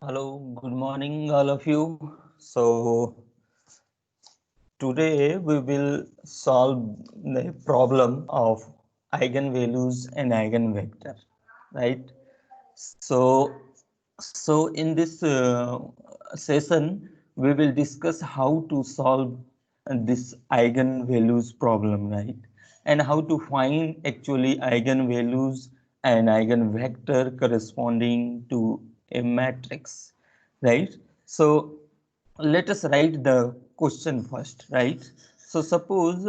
Hello, good morning, all of you. So, today we will solve the problem of eigenvalues and eigenvector, right? So, in this session, we will discuss how to solve this eigenvalues problem, right? And how to find actually eigenvalues and eigenvector corresponding to a matrix, right? So, let us write the question first, right? So, suppose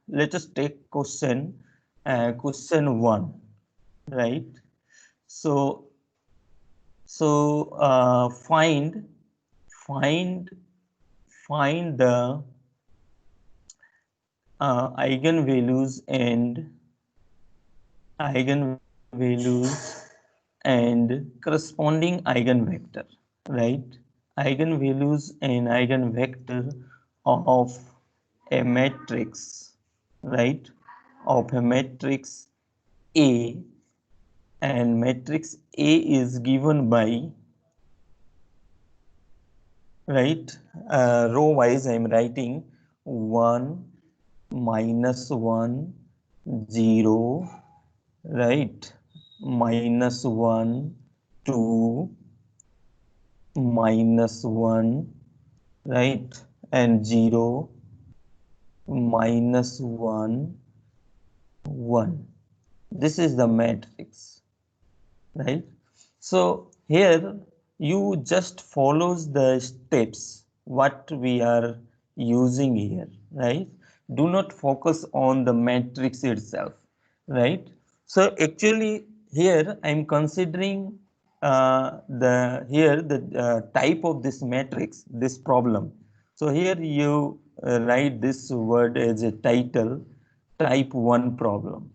let us take question 1, right? So, find find find the eigenvalues and corresponding eigenvector, right? Eigenvalues and eigenvector of a matrix, right? Of a matrix A, and matrix A is given by, right, row wise I am writing 1 -1 0, right, -1 2 -1, right, and 0 -1 1. This is the matrix, right? So here you just follows the steps what we are using here, right? Do not focus on the matrix itself, right? So actually here I am considering the type of this matrix, this problem. So here you write this word as a title, type 1 problem,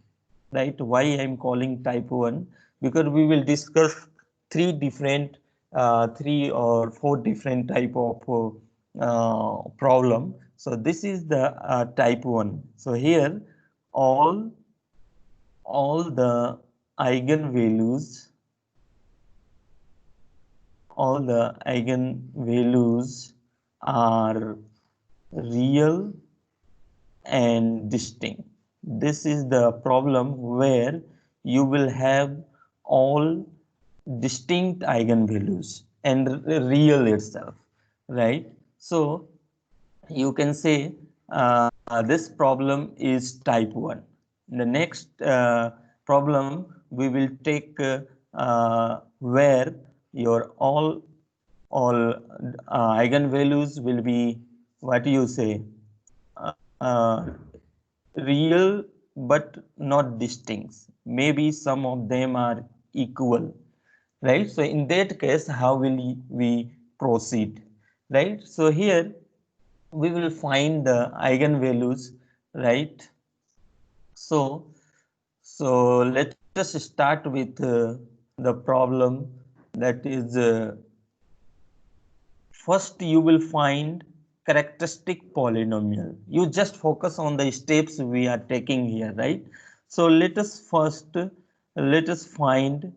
right? Why I'm calling type 1? Because we will discuss three or four different type of problem. So this is the type 1. So here all all the eigenvalues all the eigenvalues are real and distinct. This is the problem where you will have all distinct eigenvalues and real itself, right? So you can say this problem is type 1. The next problem we will take where your all eigenvalues will be, what you say, uh, real but not distinct. Maybe some of them are equal, right? So in that case, how will we proceed, right? So here we will find the eigenvalues, right? So, let us start with the problem, that is first you will find characteristic polynomial. You just focus on the steps we are taking here, right? So let us first let us find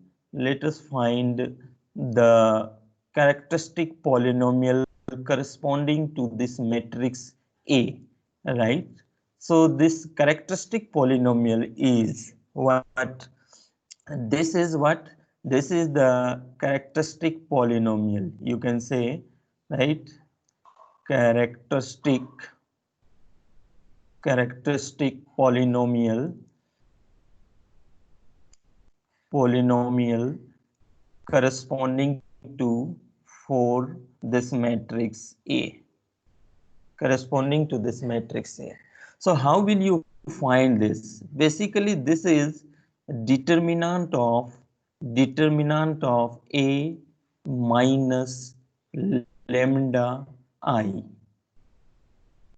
the characteristic polynomial corresponding to this matrix A, right? So this characteristic polynomial is what? This is what? This is the characteristic polynomial. You can say, right? Characteristic polynomial corresponding to for this matrix A, corresponding to this matrix A. So how will you find this? Basically, this is determinant of A minus lambda I.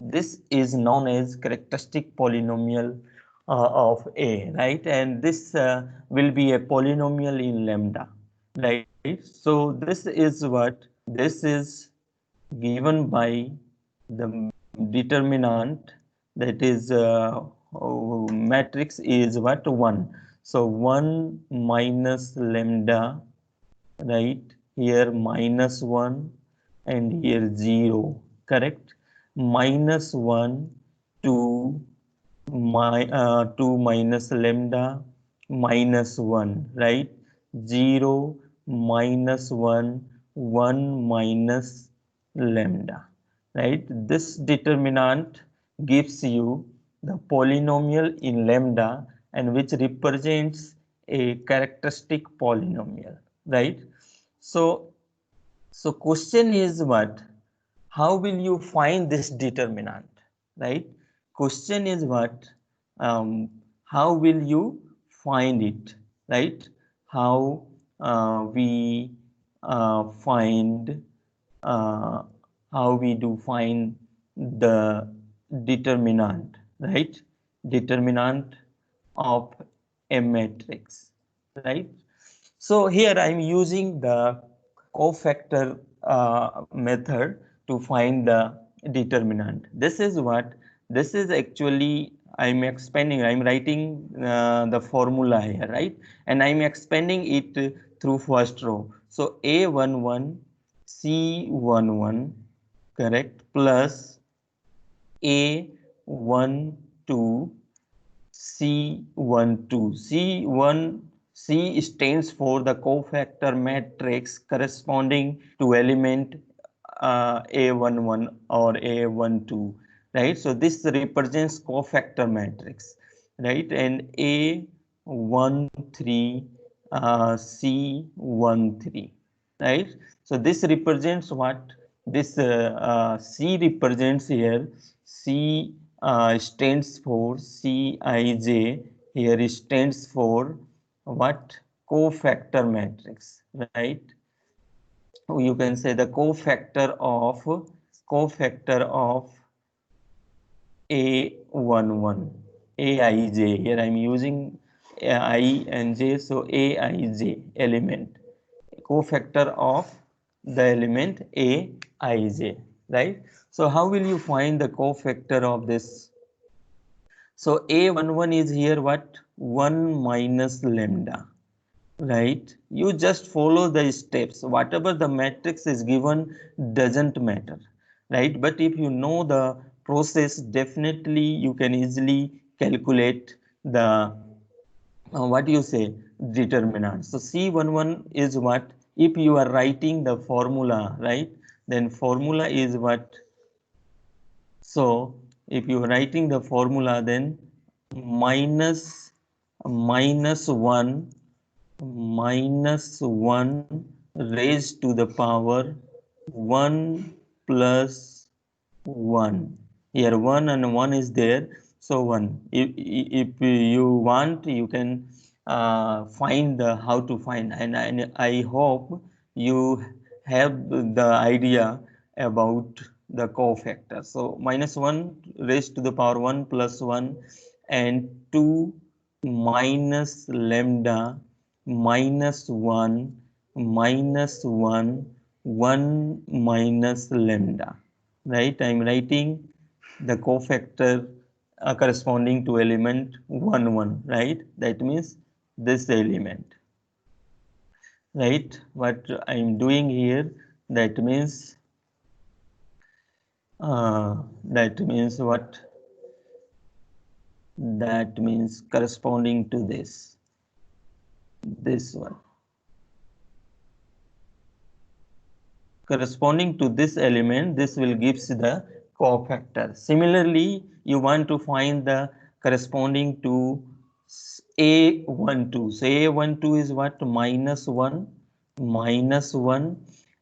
This is known as characteristic polynomial of A, right? And this will be a polynomial in lambda, right? So this is what? This is given by the determinant, that is matrix is what? 1. So 1 minus lambda, right? here -1 and here 0, correct? -1 to 2 minus lambda -1, right? 0 -1, 1 minus lambda, right? This determinant gives you the polynomial in lambda and which represents a characteristic polynomial, right? So question is what? How will you find this determinant, right? Question is what? How will you find it, right? How we find uh, how we do find the determinant, right? Determinant of a matrix, right? So here I'm using the cofactor method to find the determinant. This is what, this is actually I'm expanding, I'm writing the formula here, right? And I'm expanding it through first row. So A11, C11, correct, plus A12, C12. C stands for the cofactor matrix corresponding to element A11 or A12, right? So this represents cofactor matrix, right? And A13, C13, right? So this represents what? This C represents here, C stands for Cij, here stands for what? Cofactor matrix, right? You can say the cofactor of A11, Aij. Here I'm using I and J, so Aij element, cofactor of the element Aij, right? So how will you find the cofactor of this? So A11 is here what? 1 minus lambda, right? You just follow the steps. Whatever the matrix is given doesn't matter, right? But if you know the process, definitely you can easily calculate the what do you say, determinant. So C11 is what? If you are writing the formula, right, then formula is what? So if you are writing the formula, then minus 1 raised to the power 1 plus 1. Here 1 and 1 is there, so 1. If you want, you can find the how to find, and I hope you have the idea about the cofactor. So minus 1 raised to the power 1 plus 1 and 2 minus lambda minus 1 minus 1 1 minus lambda, right? I'm writing the cofactor corresponding to element 1 1, right? That means this element, right? What I'm doing here, that means what? That means corresponding to this one, corresponding to this element, this will gives the cofactor. Similarly, you want to find the corresponding to A12. So A12 is what? Minus 1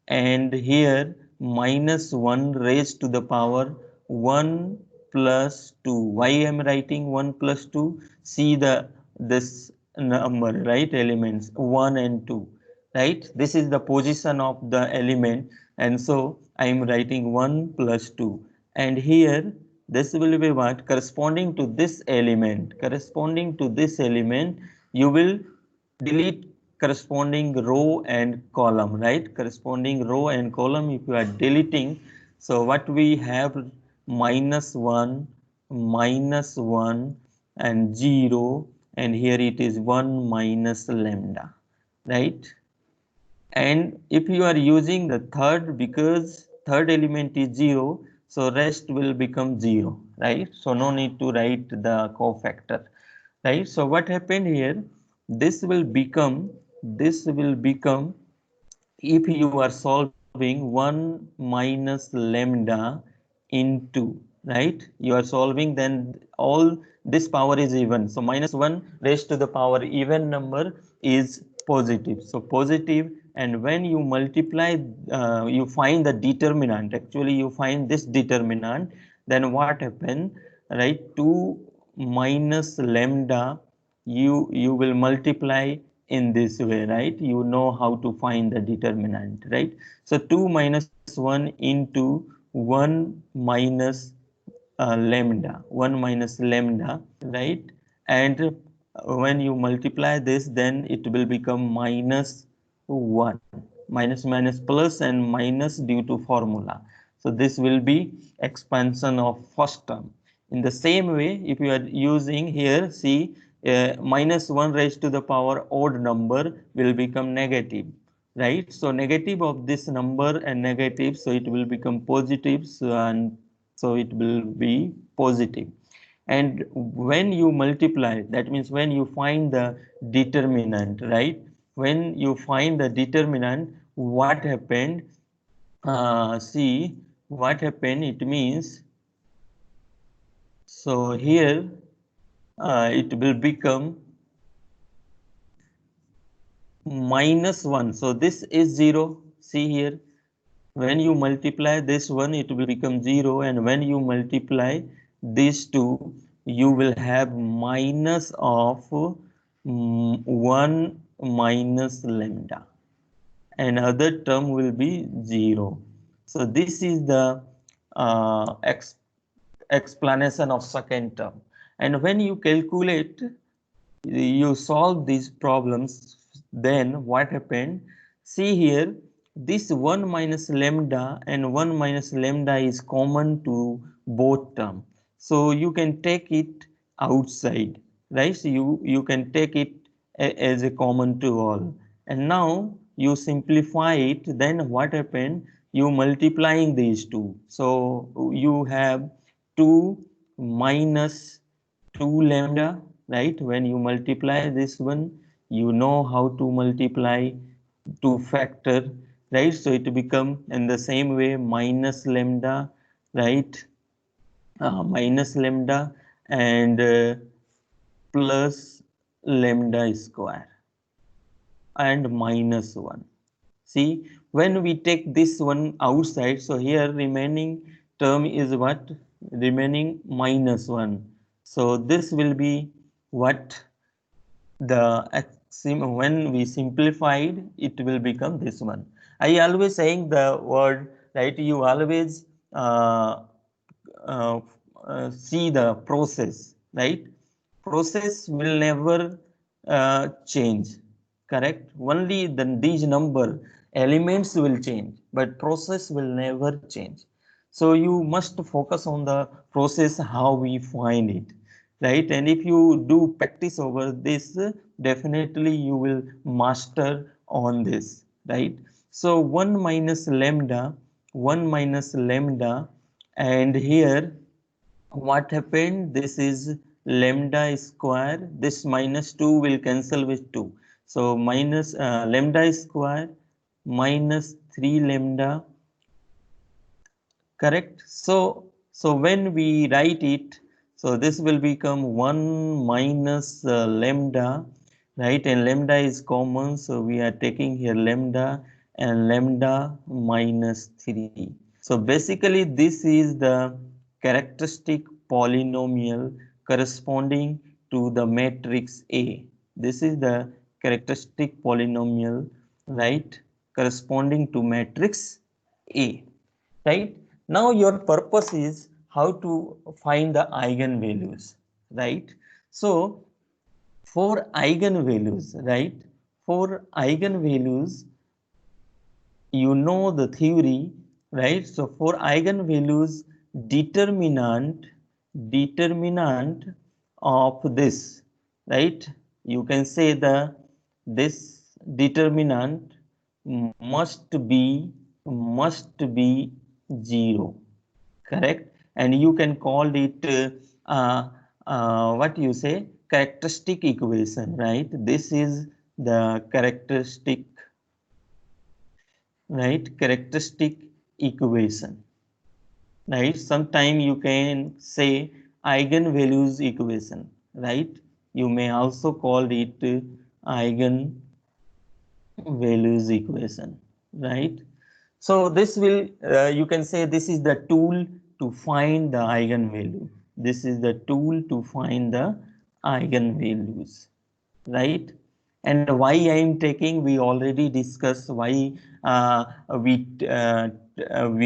and here minus 1 raised to the power 1 plus 2. Why I am writing 1 plus 2? See the this number, right? Elements 1 and 2, right? This is the position of the element, and so I am writing 1 plus 2. And here this will be what? Corresponding to this element. Corresponding to this element, you will delete corresponding row and column, right? Corresponding row and column, if you are deleting, so what we have? minus 1 and 0, and here it is 1 minus lambda, right? And if you are using the third, because third element is 0, so rest will become 0, right? So no need to write the cofactor, right? So what happened here, this will become if you are solving 1 minus lambda into, right, you are solving, then all this power is even, so minus 1 raised to the power even number is positive, so positive. And when you multiply, you find the determinant, actually you find this determinant, then what happen, right, 2 minus lambda, you will multiply in this way, right? You know how to find the determinant, right? So 2 minus 1 into 1 minus lambda, right? And when you multiply this, then it will become minus 1, minus minus plus and minus due to formula. So this will be expansion of first term. In the same way, if you are using here, see, minus 1 raised to the power odd number will become negative, right? So negative of this number and negative, so it will become positive, so it will be positive. And when you multiply, that means when you find the determinant, right? When you find the determinant, what happened? See what happened. It means, so here it will become minus 1. So this is 0. See here, when you multiply this one, it will become 0. And when you multiply these two, you will have minus of 1 minus lambda. Another term will be 0. So this is the explanation of second term. And when you calculate, you solve these problems, then what happened? See here, this 1 minus lambda and 1 minus lambda is common to both terms. So you can take it outside, right? So you can take it as a common to all. And now you simplify it, then what happened? You multiplying these two. So you have 2 minus 2 lambda, right? When you multiply this one, you know how to multiply to factor, right? So it become in the same way minus lambda, right? Minus lambda and plus lambda square and minus 1. See, when we take this one outside, so here remaining term is what? Remaining minus 1. So this will be what? The when we simplified, it will become this one. I always saying the word, right? You always uh, see the process, right? Process will never change, correct? Only then these number elements will change, but process will never change. So you must focus on the process, how we find it, right? And if you do practice over this, definitely you will master on this, right? So 1 minus lambda, 1 minus lambda, and here what happened? This is lambda square. This minus 2 will cancel with 2. So minus lambda square minus 3 lambda, correct? So when we write it, so this will become 1 minus lambda, right? And lambda is common, so we are taking here lambda and lambda minus 3. So basically this is the characteristic polynomial corresponding to the matrix A. This is the characteristic polynomial, right, corresponding to matrix A, right? Now your purpose is how to find the eigenvalues, right? So for eigenvalues, right? For eigenvalues, you know the theory, right? So for eigenvalues, determinant of this, right? You can say the this determinant must be 0, correct? And you can call it what you say, characteristic equation, right? This is the characteristic, right? Characteristic equation, right? Sometime you can say eigenvalues equation, right? You may also call it eigenvalues equation, right? So this will, you can say this is the tool to find the eigenvalue. This is the tool to find the eigenvalues, right? And why I am taking, we already discussed why we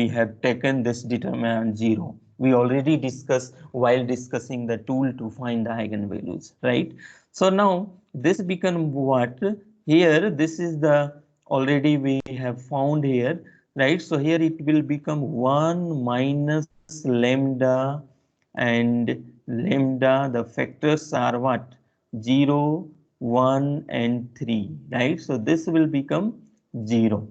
have taken this determinant 0. We already discussed while discussing the tool to find the eigenvalues, right? So now this become what? Here, this is the already we have found here, right? So here it will become 1 minus lambda, and lambda, the factors are what? 0, 1 and 3, right? So this will become 0,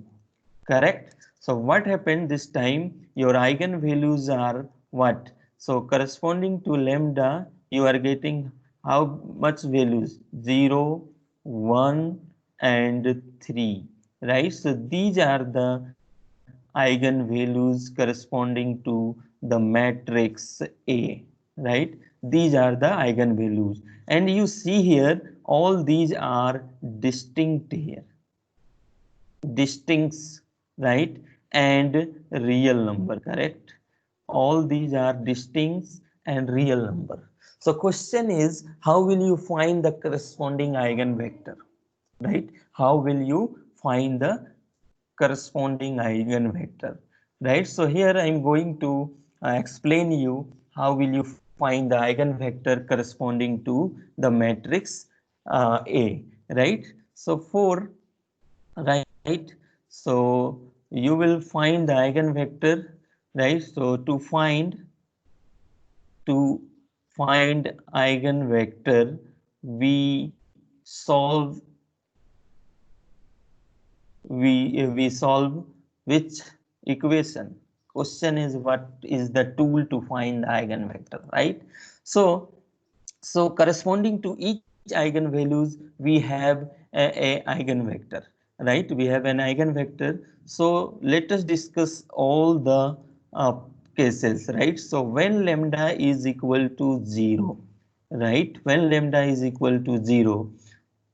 correct? So what happened this time? Your eigenvalues are what? So corresponding to lambda, you are getting how much values? 0, 1 and 3, right? So these are the eigenvalues corresponding to the matrix A, right? These are the eigenvalues. And you see here, all these are distinct here. Distincts, right? And real number, correct? All these are distincts and real number. So question is, how will you find the corresponding eigenvector, right? How will you find the corresponding eigenvector, right? So here I am going to explain you how will you find the eigenvector corresponding to the matrix A, right? So for, right, so you will find the eigenvector, right? So to find eigenvector, we solve we solve which equation? Question is, what is the tool to find the eigenvector, right? So corresponding to each eigenvalues, we have a eigenvector, right? We have an eigenvector. So let us discuss all the uh, cases, right? So when lambda is equal to 0, right? When lambda is equal to 0,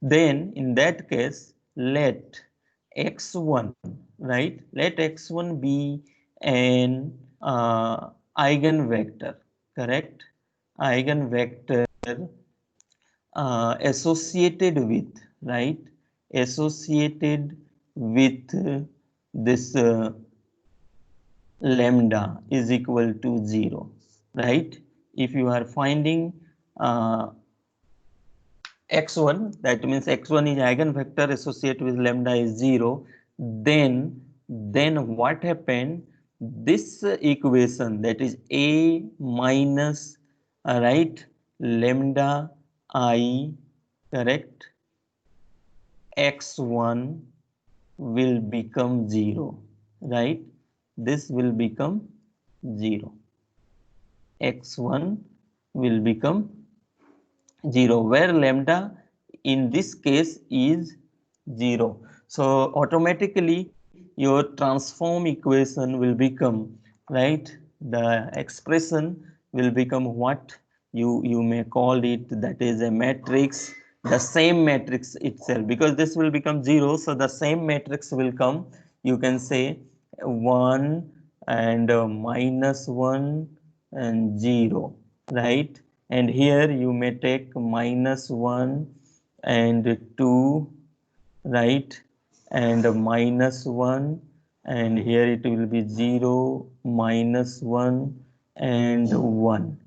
then in that case, let x1, right? Let x1 be an eigenvector, correct? Eigenvector associated with, right? Associated with this lambda is equal to 0, right? If you are finding uh, x1, that means x1 is eigenvector associated with lambda is 0, then what happened? This equation, that is a minus, right, lambda I, correct, x1 will become 0, right? This will become 0. x1 will become 0, where lambda in this case is 0. So automatically your transform equation will become, right, the expression will become what you may call it, that is a matrix, the same matrix itself, because this will become 0. So the same matrix will come, you can say 1 and minus 1 and 0, right? And here you may take minus 1 and 2, right? And minus 1, and here it will be 0, minus 1 and 1,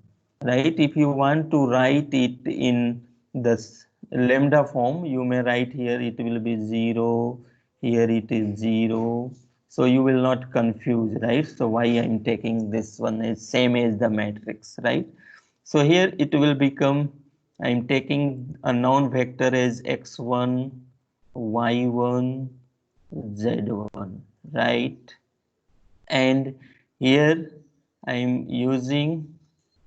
right? If you want to write it in this lambda form, you may write here it will be 0, here it is 0, so you will not confuse, right? So why I'm taking this one is same as the matrix, right? So here it will become, I'm taking a known vector as x1, y1, Z1, right? And here I am using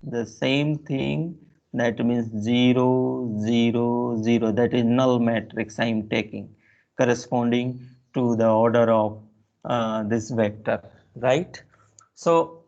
the same thing, that means 0 0 0, that is null matrix I am taking corresponding to the order of this vector, right? So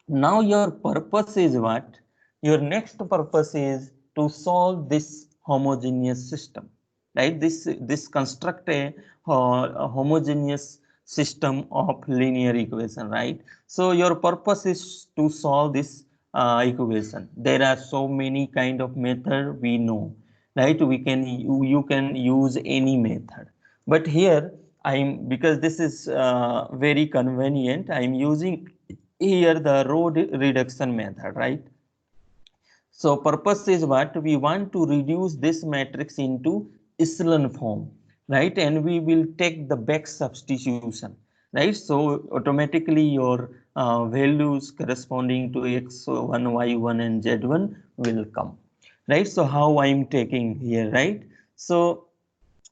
now your purpose is what? Your next purpose is to solve this homogeneous system, right? This construct a homogeneous system of linear equation, right? So your purpose is to solve this equation. There are so many kind of method we know, right? You can use any method, but here I'm, because this is very convenient, I'm using here the row reduction method, right? So purpose is what? We want to reduce this matrix into echelon form, right? And we will take the back substitution, right? So automatically your values corresponding to x1, y1 and z1 will come, right? So how I'm taking here, right? So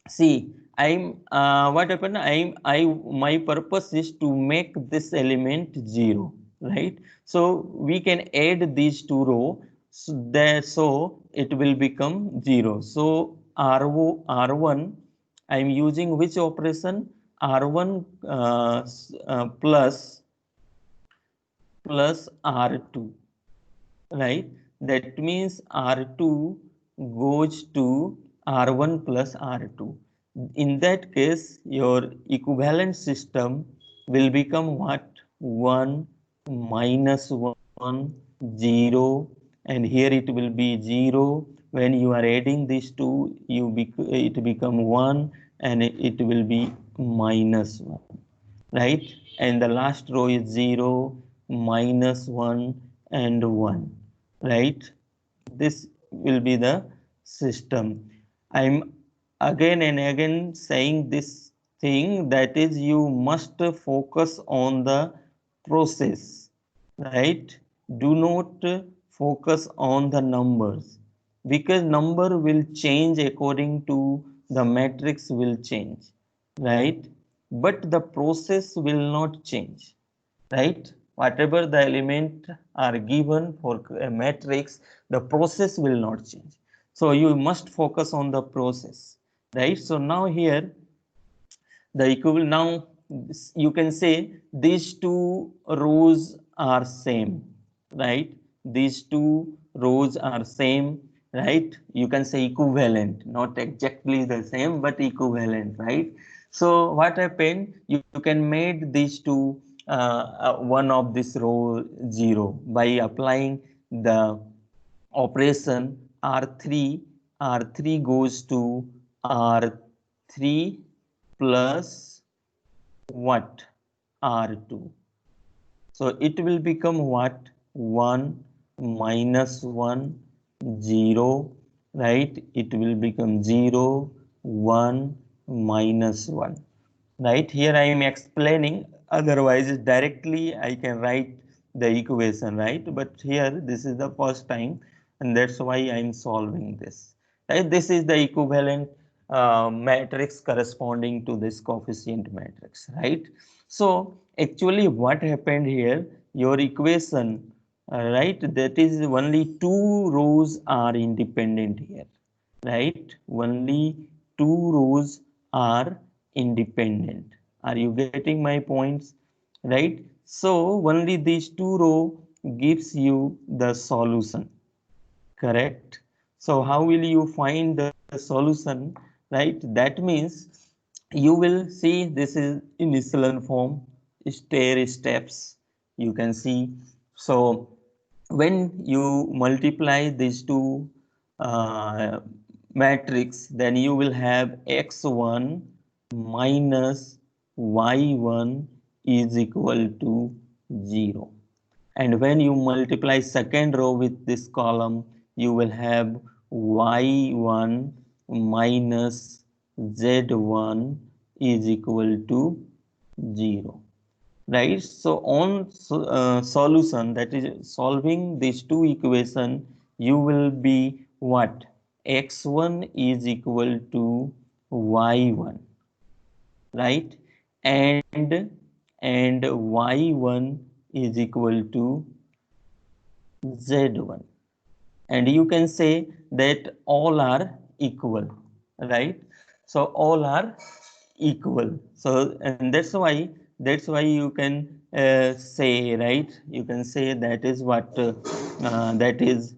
see, I'm what happened? My purpose is to make this element 0, right? So we can add these two row, so it will become 0. So R1, I'm using which operation? R1 plus R2, right? That means R2 goes to R1 plus R2. In that case, your equivalent system will become what? 1 minus 1, 0, and here it will be 0. When you are adding these two, it become 1, and it will be minus 1, right? And the last row is 0, minus 1 and 1, right? This will be the system. I'm again and again saying this thing, that is, you must focus on the process, right? Do not focus on the numbers, because number will change according to the matrix will change, right? But the process will not change, right? Whatever the element are given for a matrix, the process will not change. So you must focus on the process, right? So now here the equivalent, now you can say these two rows are same, right? These two rows are same, right? You can say equivalent, not exactly the same but equivalent, right? So what happened, you can make these two one of this row 0 by applying the operation R3. R3 goes to R3 plus what? R2. So it will become what? 1 minus 1, 0, right? It will become 0, 1, minus 1, right? Here I am explaining, otherwise directly I can write the equation, right? But here this is the first time, and that's why I am solving this, right? This is the equivalent matrix corresponding to this coefficient matrix, right? So actually what happened here, your equation, right, that is only two rows are independent here, right? Only two rows are independent. Are you getting my points, right? So only these two row gives you the solution, correct? So how will you find the solution, right? That means you will see this is in echelon form, stair steps, you can see. So when you multiply these two uh, matrix, then you will have x1 minus y1 is equal to 0. And when you multiply second row with this column, you will have y1 minus z1 is equal to 0, right? So on solution, that is solving these two equation, you will be what? X1 is equal to y1, right? And y1 is equal to z1, and you can say that all are equal, right? So all are equal. So and that's why you can say, right, you can say that is what that is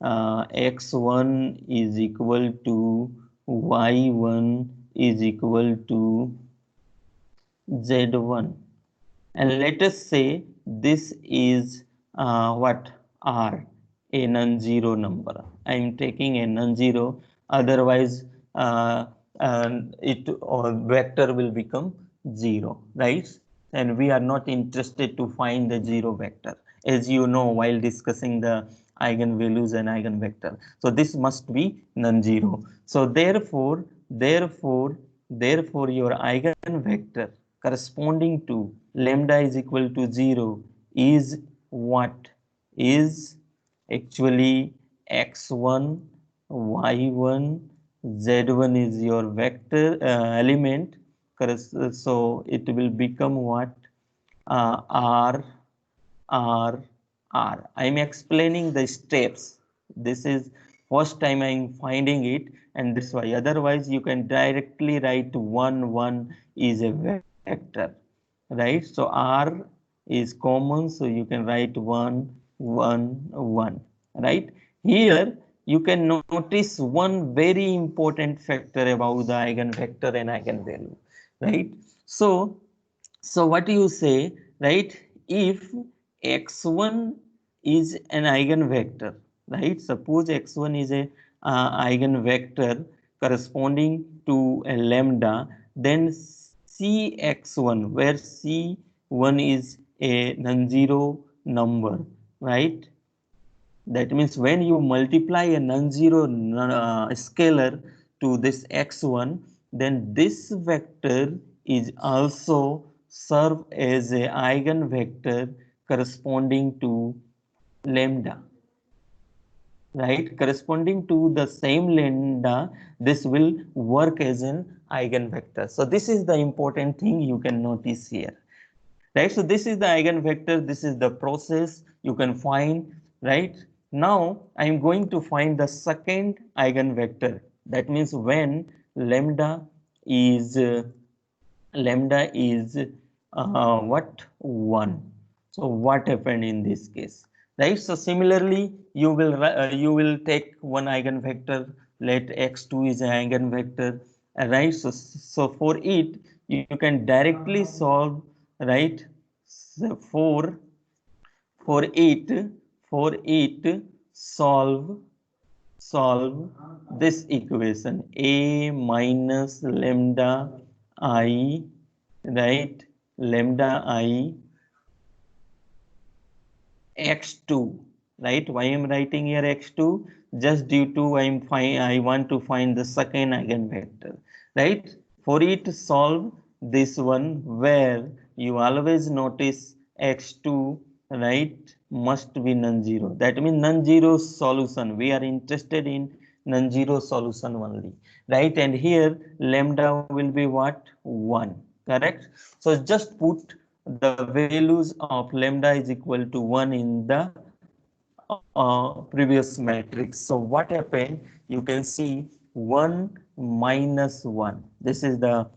x1 is equal to y1 is equal to z1, and let us say this is what r, a non-zero number. I am taking a non-zero, otherwise it or vector will become 0, right? And we are not interested to find the zero vector, as you know, while discussing the eigenvalues and eigenvector. So this must be non-zero. So therefore your eigenvector corresponding to lambda is equal to 0 is what? Is actually x1, y1, z1 is your vector element. So it will become what? R, R, R. I am explaining the steps. This is first time I am finding it, and that's why. Otherwise, you can directly write 1, 1 is a vector, right? So R is common, so you can write 1, 1, 1, right? Here, you can notice one very important factor about the eigenvector and eigenvalue, right? So, so what you say, right? If x1 is an eigenvector, right? Suppose x1 is a eigenvector corresponding to a lambda, then cx1, where c1 is a non-zero number, right? That means when you multiply a non-zero scalar to this x1, then this vector is also serve as a eigenvector corresponding to lambda, right? Corresponding to the same lambda, this will work as an eigenvector. So this is the important thing you can notice here, right? So this is the eigenvector, this is the process you can find, right? Now I am going to find the second eigenvector. That means when lambda is what? 1. So what happened in this case, right? So similarly, you will take one eigenvector, let x2 is an eigenvector, right? So for it you can directly solve, right? So for it solve this equation, a minus lambda I, right? Lambda I x2, right? Why I'm writing here x2? Just due to I want to find the second eigenvector, right? For it solve this one, where you always notice x2, right, must be non-zero. That means non-zero solution. We are interested in non-zero solution only, right? And here lambda will be what? 1, correct? So just put the values of lambda is equal to 1 in the previous matrix. So what happened? You can see 1 minus 1. This is the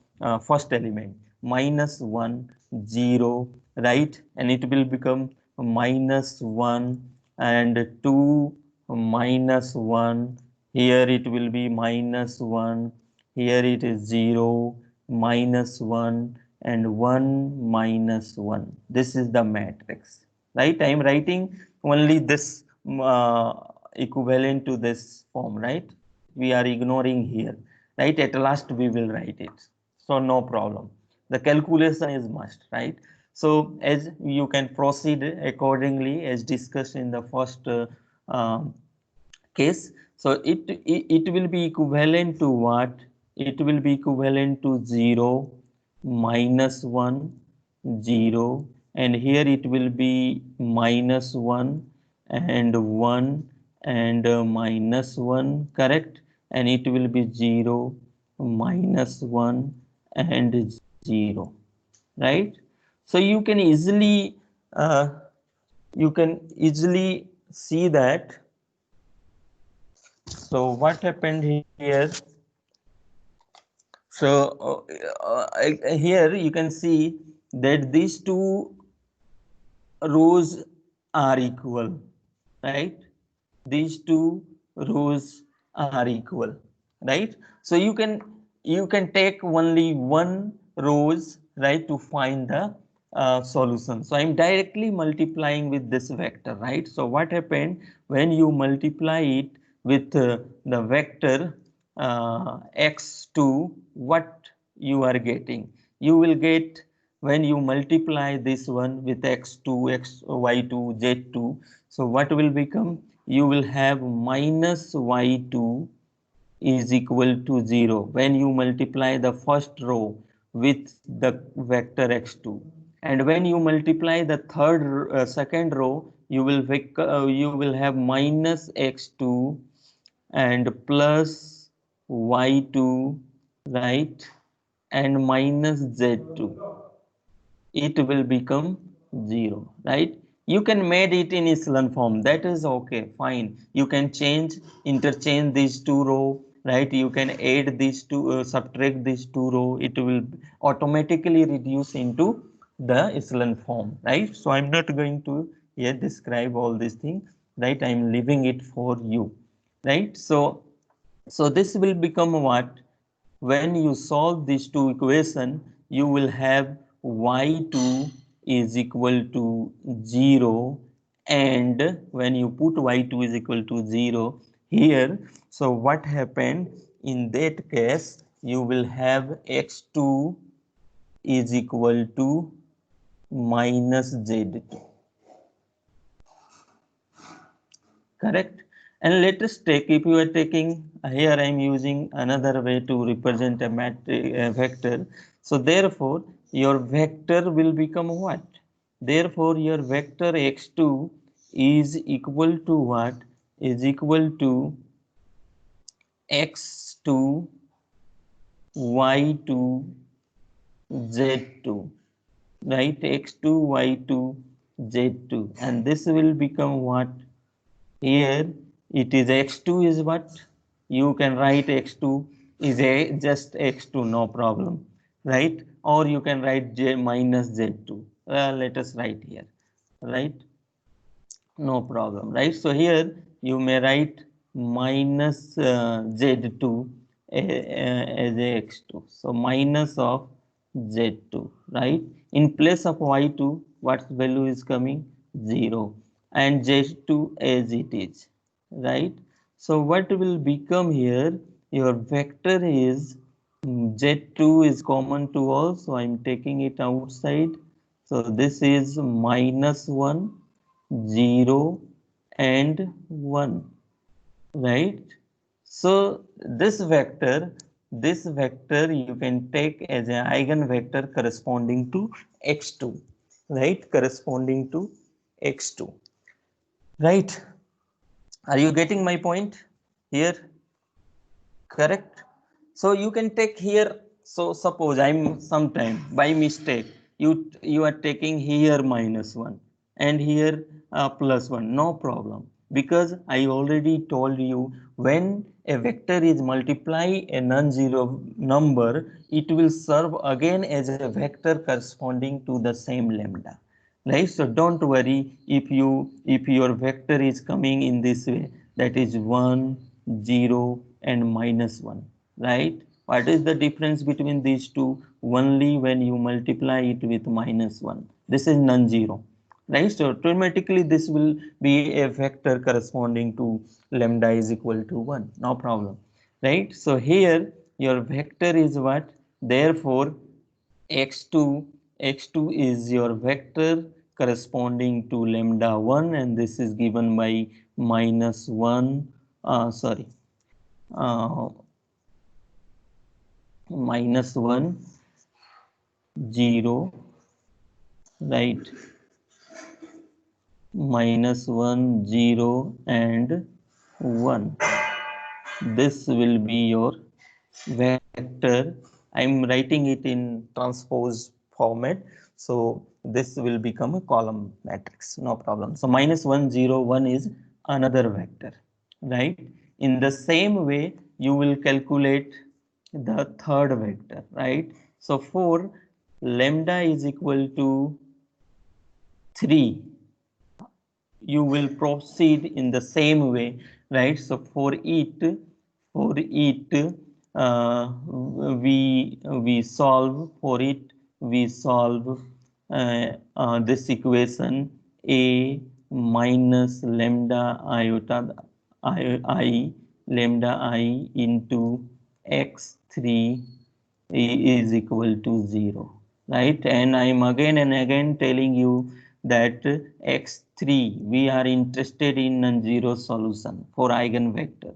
first element. Minus 1, 0, right? And it will become minus 1 and 2 minus 1. Here it will be minus 1. Here it is 0, minus 1 and 1 minus 1. This is the matrix, right? I am writing only this equivalent to this form, right? We are ignoring here, right? At last we will write it, so no problem. The calculation is must, right? So as you can proceed accordingly as discussed in the first case. So it will be equivalent to what? It will be equivalent to 0, minus 1, 0, and here it will be minus 1 and 1 and minus 1, correct? And it will be 0, -1 and 0, right? So you can easily see that. So what happened here? So here you can see that these two rows are equal, right? These two rows are equal, right? So you can take only one rows, right, to find the solution. So I'm directly multiplying with this vector, right? So what happened when you multiply it with the vector x2, what you are getting? You will get, when you multiply this one with x2, y2, z2, so what will become? You will have minus y2 is equal to 0 when you multiply the first row with the vector x2, and when you multiply the second row, you will have minus x2 and plus y2, right, and minus z2, it will become 0, right? You can made it in echelon form, that is okay, fine. You can interchange these two row, right? You can add these two, subtract these two row, it will automatically reduce into the echelon form, right? So I'm not going to here describe all these things, right? I'm leaving it for you, right? So this will become what? When you solve these two equation, you will have y2 is equal to 0, and when you put y2 is equal to 0 here, so what happened in that case? You will have x2 is equal to minus z2, correct? And let us take, if you are taking here, I am using another way to represent a vector. So therefore your vector will become what? Therefore your vector x2 is equal to what? Is equal to x2 y2 z2, right? x2 y2 z2, and this will become what? Here it is x2 is what? You can write x2 is a just x2, no problem, right? Or you can write j minus z2. Let us write here, right? No problem, right? So here you may write minus z2 as a x2. So minus of z2, right? In place of y2, what value is coming? 0, and z2 as it is, right? So what will become here? Your vector is z2 is common to all, so I'm taking it outside. So this is minus 1, 0 and 1, right? So this vector you can take as an eigenvector corresponding to x2, right? Corresponding to x2, right? Are you getting my point here? Correct? So you can take here, so suppose I'm sometime by mistake, you are taking here minus 1 and here plus 1, no problem, because I already told you, when a vector is multiply a non-zero number, it will serve again as a vector corresponding to the same lambda, right? So don't worry, if your vector is coming in this way, that is 1, 0 and minus 1, right? What is the difference between these two? Only when you multiply it with minus 1, this is non-zero, right? So automatically this will be a vector corresponding to lambda is equal to 1, no problem, right? So here your vector is what? Therefore x2 is your vector corresponding to lambda 1, and this is given by minus 1, sorry, uh, minus 1, 0, right, minus 1, 0 and 1. This will be your vector vector, I'm writing it in transpose format. So this will become a column matrix, no problem. So minus 1, 0, 1 is another vector, right? In the same way, you will calculate the third vector, right? So for lambda is equal to 3, you will proceed in the same way, right? So for it, we solve for it. We solve this equation a minus lambda iota I lambda I into x3 is equal to 0, right? And I'm again and again telling you that x3 we are interested in non-zero solution for eigenvector,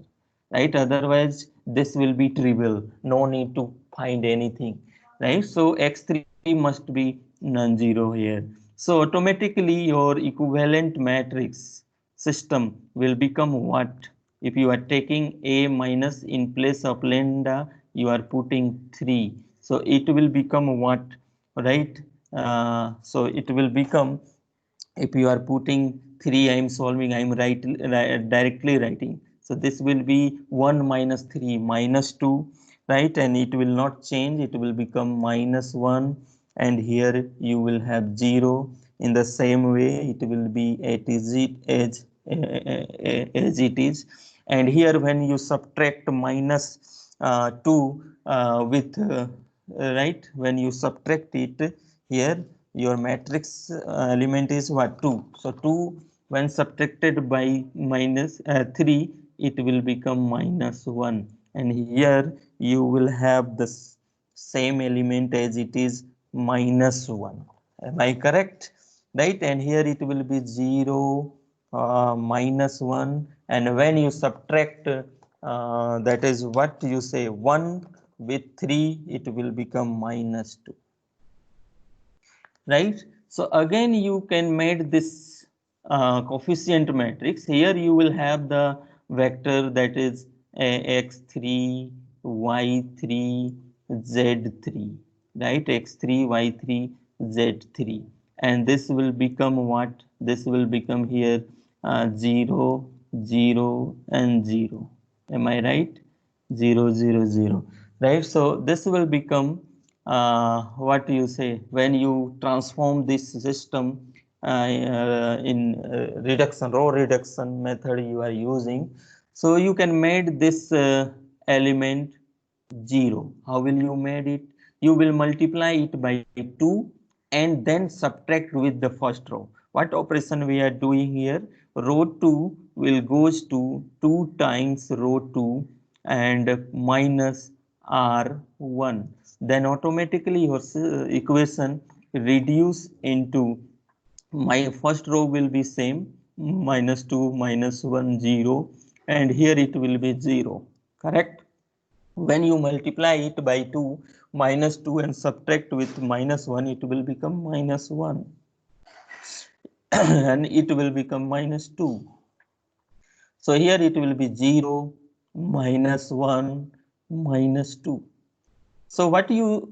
right? Otherwise this will be trivial, no need to find anything, right? So x3 must be non-zero here. So automatically your equivalent matrix system will become what? If you are taking a minus in place of lambda, you are putting 3, so it will become what, right? So it will become, if you are putting 3, I am solving, I am directly writing, so this will be 1 minus 3 minus 2, right? And it will not change, it will become minus 1, and here you will have 0. In the same way it will be as it is. And here when you subtract minus 2 with right, when you subtract it here, your matrix element is what, 2. So 2 when subtracted by minus 3, it will become minus 1, and here you will have the same element as it is, minus 1. Am I correct? Right? And here it will be 0, minus 1, and when you subtract that is what you say 1 with 3, it will become minus 2, right? So again you can make this coefficient matrix. Here you will have the vector that is x3 y3 z3, right? x3 y3 z3, and this will become what? This will become here 0 0 and 0. Am I right? 0 0 0, right? So this will become what you say when you transform this system in reduction, row reduction method you are using. So you can make this element 0. How will you make it? You will multiply it by 2 and then subtract with the first row. What operation we are doing here? Row 2 will goes to 2 times row 2 and minus R1. Then automatically your equation reduce into, my first row will be same, minus 2 minus 1 0, and here it will be 0, correct? When you multiply it by 2 minus 2 and subtract with minus 1, it will become minus 1 and it will become minus 2. So here it will be 0 minus 1 minus 2. So what you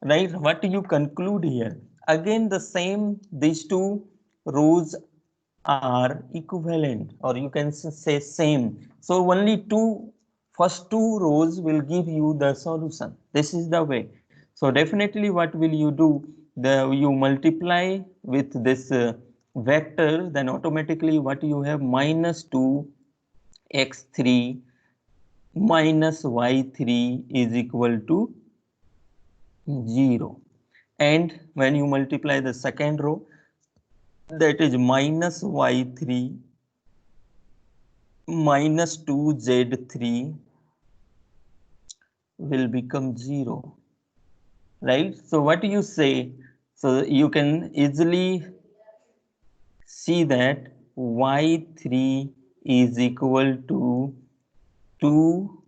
right, what you conclude here? Again the same, these two rows are equivalent, or you can say same. So only first two rows will give you the solution. This is the way. So definitely what will you do? You multiply with this vector, then automatically what you have, minus 2 x3 minus y3 is equal to 0. And when you multiply the second row, that is minus y3 minus 2z3 will become 0, right? So what you say? So you can easily see that y3 is equal to 2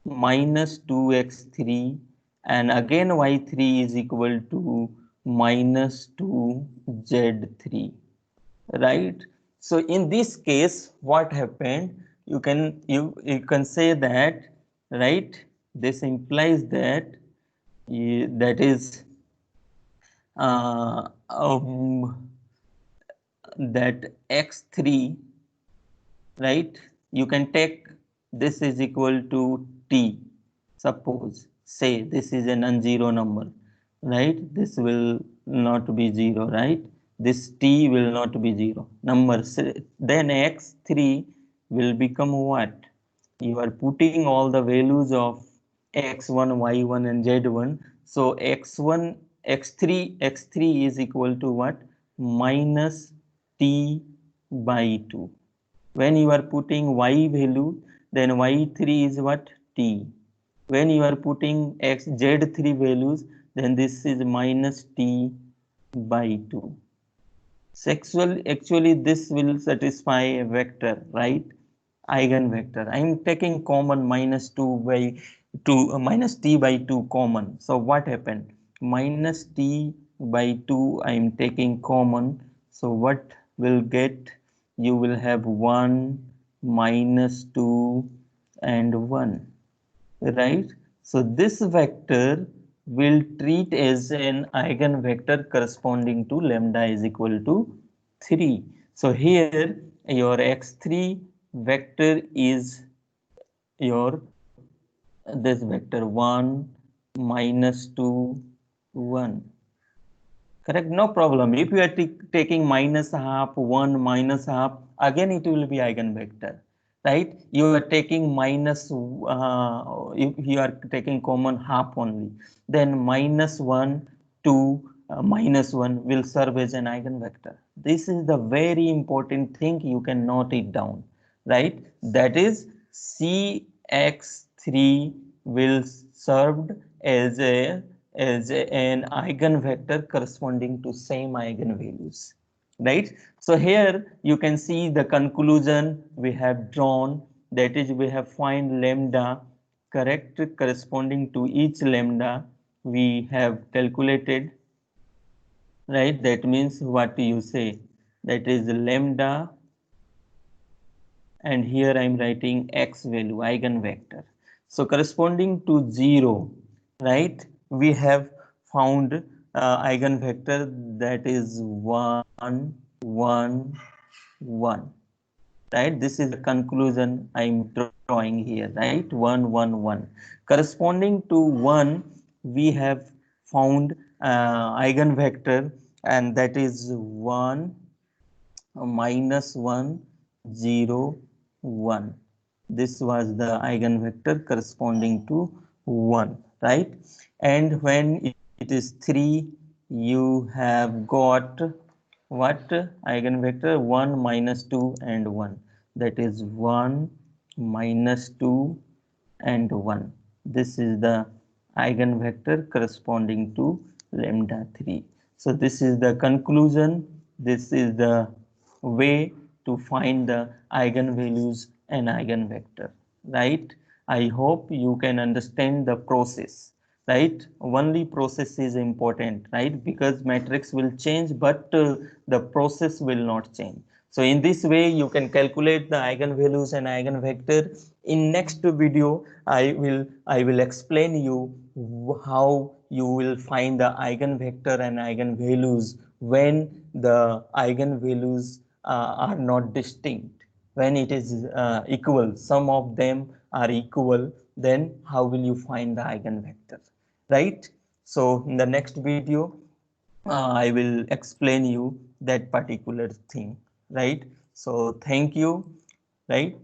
minus 2x3, and again y3 is equal to minus 2z3, right? So in this case what happened, you can say that right? This implies that that is uh, um, that x3, right? You can take this is equal to t. Suppose, say this is a non-zero number, right? This will not be zero, right? This t will not be zero. Then x3 will become what? You are putting all the values of x1, y1 and z1. So x1, x3 is equal to what? Minus t by 2. When you are putting y value, then y3 is what? T. When you are putting z3 values, then this is minus t by 2. Actually, this will satisfy a vector, right? Eigenvector. I am taking common minus 2 by 2, minus t by 2 common. So what happened? Minus t by 2 I am taking common. So what will get? You will have 1 minus 2 and 1, right? So this vector will treat as an eigenvector corresponding to lambda is equal to 3. So here your x3 vector is your this vector 1 minus 2 1. Correct, no problem. If you are taking minus half, 1 minus half, again it will be eigenvector, right? You are taking minus, if you are taking common half only, then minus 1, 2, minus 1 will serve as an eigenvector. This is the very important thing, you can note it down, right? That is Cx3 will served as an eigenvector corresponding to same eigenvalues, right? So here you can see the conclusion we have drawn, that is we have find lambda correct corresponding to each lambda we have calculated, right? That means what you say, that is lambda, and here I am writing x value eigenvector. So corresponding to 0, right? We have found eigenvector that is 1, 1, 1. Right? This is the conclusion I am drawing here, right? 1, 1, 1. Corresponding to 1, we have found eigenvector, and that is 1 minus 1, 0, 1. This was the eigenvector corresponding to 1, right? And when it is 3, you have got what? Eigenvector 1 minus 2 and 1. That is 1 minus 2 and 1. This is the eigenvector corresponding to lambda 3. So this is the conclusion. This is the way to find the eigenvalues and eigenvector, right? I hope you can understand the process, right? Only process is important, right? Because matrix will change, but the process will not change. So in this way, you can calculate the eigenvalues and eigenvector. In next video, I will explain you how you will find the eigenvector and eigenvalues when the eigenvalues are not distinct. When it is equal, some of them are equal, then how will you find the eigenvector, right? So in the next video, I will explain you that particular thing, right? So thank you, right?